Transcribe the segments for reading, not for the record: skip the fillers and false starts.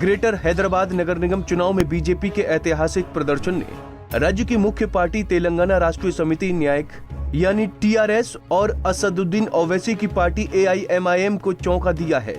Greater Hyderabad नगर निगम चुनाव में BJP के ऐतिहासिक प्रदर्शन ने राज्य की मुख्य पार्टी तेलंगाना राष्ट्रीय समिति न्यायिक यानी टीआरएस और असदुद्दीन ओवैसी की पार्टी एआईएमआईएम को चौंका दिया है।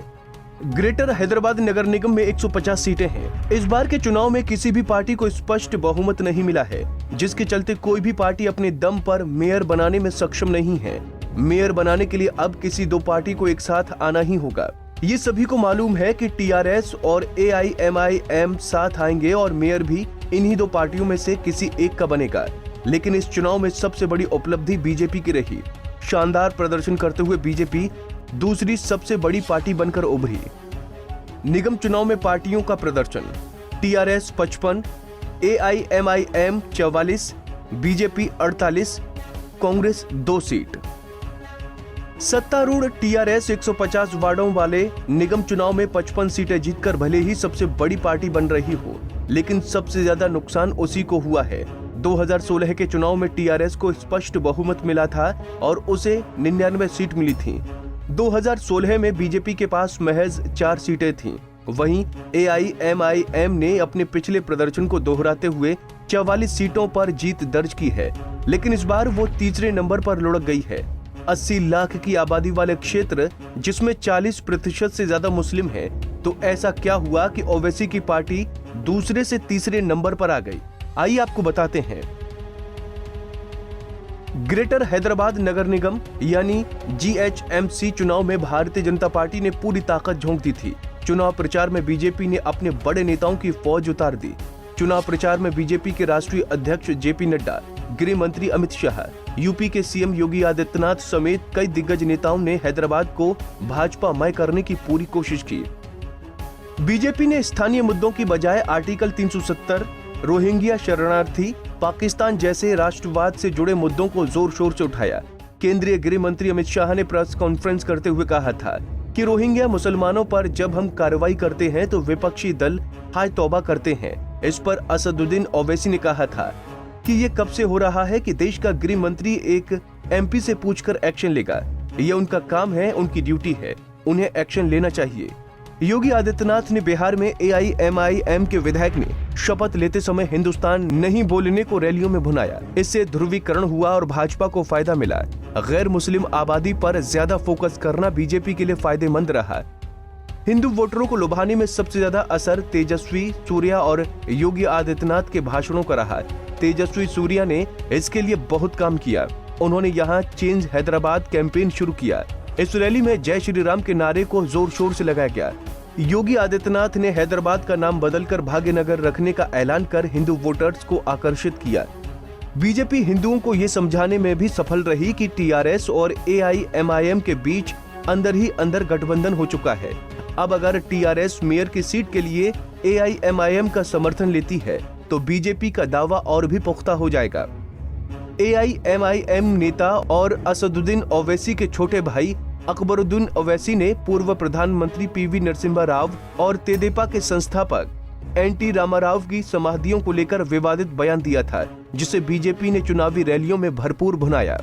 ग्रेटर हैदराबाद नगर निगम में 150 सीटें हैं। इस बार के चुनाव में किसी भी पार्टी को स्पष्ट बहुमत नहीं मिला है, जिसके चलते कोई भी पार्टी अपने दम पर मेयर बनाने में सक्षम नहीं है। मेयर बनाने के लिए अब किसी दो पार्टी को एक साथ आना ही होगा। ये सभी को मालूम है कि टीआरएस और एआईएमआईएम साथ आएंगे और मेयर भी इन्हीं दो पार्टियों में से किसी एक का बनेगा। लेकिन इस चुनाव में सबसे बड़ी उपलब्धि बीजेपी की रही। शानदार प्रदर्शन करते हुए बीजेपी दूसरी सबसे बड़ी पार्टी बनकर उभरी। निगम चुनाव में पार्टियों का प्रदर्शन: TRS 55, AIMIM 44, BJP 48, Congress 2 seat. सत्तारूढ़ टीआरएस 150 वार्डों वाले निगम चुनाव में 55 सीटें जीतकर भले ही सबसे बड़ी पार्टी बन रही हो, लेकिन सबसे ज्यादा नुकसान उसी को हुआ है। 2016 के चुनाव में टीआरएस को स्पष्ट बहुमत मिला था और उसे 99 सीट मिली थी। 2016 में बीजेपी के पास महज 4 सीटें थीं। वहीं एआईएमआईएम ने अपने पिछले प्रदर्शन को दोहराते हुए 44 सीटों पर जीत दर्ज की है, लेकिन इस बार वो तीसरे नंबर पर लुढ़क गई है। 80 लाख की आबादी वाले क्षेत्र, जिसमें 40% से ज्यादा मुस्लिम हैं, तो ऐसा क्या हुआ कि ओवैसी की पार्टी दूसरे से तीसरे नंबर पर आ गई? आइए आपको बताते हैं। ग्रेटर हैदराबाद नगर निगम यानी जीएचएमसी चुनाव में भारतीय जनता पार्टी ने पूरी ताकत झोंक दी थी। चुनाव प्रचार में बीजेपी ने अपने बड़े नेताओं की फौज उतार दी। चुनाव प्रचार में बीजेपी के राष्ट्रीय अध्यक्ष जेपी नड्डा, गृह मंत्री अमित शाह, यूपी के सीएम योगी आदित्यनाथ समेत कई दिग्गज नेताओं ने हैदराबाद को भाजपामय करने की पूरी कोशिश की। बीजेपी ने स्थानीय मुद्दों की बजाय आर्टिकल 370, रोहिंग्या शरणार्थी, पाकिस्तान जैसे राष्ट्रवाद से जुड़े मुद्दों को जोर शोर से उठाया। केंद्रीय गृह मंत्री अमित शाह ने प्रेस कॉन्फ्रेंस करते हुए कहा था कि रोहिंग्या मुसलमानों पर जब हम कार्रवाई करते हैं तो विपक्षी दल हाय तौबा करते हैं। इस पर असदुद्दीन ओवैसी ने कहा था कि ये कब से हो रहा है कि देश का गृह मंत्री एक एमपी से पूछकर एक्शन लेगा। ये उनका काम है, उनकी ड्यूटी है, उन्हें एक्शन लेना चाहिए। योगी आदित्यनाथ ने बिहार में एआईएमआईएम के विधायक ने शपथ लेते समय हिंदुस्तान नहीं बोलने को रैलियों में भुनाया। इससे ध्रुवीकरण हुआ और भाजपा को फायदा मिला। गैर मुस्लिम आबादी पर ज्यादा फोकस करना बीजेपी के लिए फायदेमंद रहा। हिंदू वोटरों को लुभाने में सबसे ज्यादा असर तेजस्वी सूर्या और योगी आदित्यनाथ के भाषणों का रहा। तेजस्वी सूर्या ने इसके लिए बहुत काम किया। उन्होंने यहाँ चेंज हैदराबाद कैंपेन शुरू किया। इस रैली में जय श्री राम के नारे को जोर शोर से लगाया गया। योगी आदित्यनाथ ने हैदराबाद का नाम बदलकर भाग्यनगर रखने का ऐलान कर हिंदू वोटर्स को आकर्षित किया। बीजेपी हिंदुओं को ये समझाने में भी सफल रही कि टीआरएस और एआईएमआईएम के बीच अंदर ही अंदर गठबंधन हो चुका है। अब अगर टीआरएस मेयर की सीट के लिए एआईएमआईएम का समर्थन लेती है तो बीजेपी का दावा और भी पुख्ता हो जाएगा। एआईएमआईएम नेता और असदुद्दीन ओवैसी के छोटे भाई अकबरुद्दीन ओवैसी ने पूर्व प्रधानमंत्री पीवी नरसिम्हा राव और तेदेपा के संस्थापक एनटी रामाराव की समाधियों को लेकर विवादित बयान दिया था, जिसे बीजेपी ने चुनावी रैलियों में भरपूर भुनाया।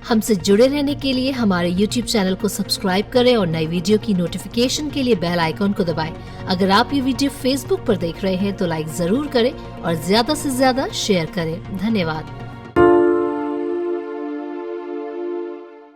हमसे जुड़े रहने के लिए हमारे YouTube चैनल को सब्सक्राइब करें और नई वीडियो की नोटिफिकेशन के लिए बेल आइकॉन को दबाएं। अगर आप ये वीडियो Facebook पर देख रहे हैं तो लाइक जरूर करें और ज्यादा से ज्यादा शेयर करें। धन्यवाद।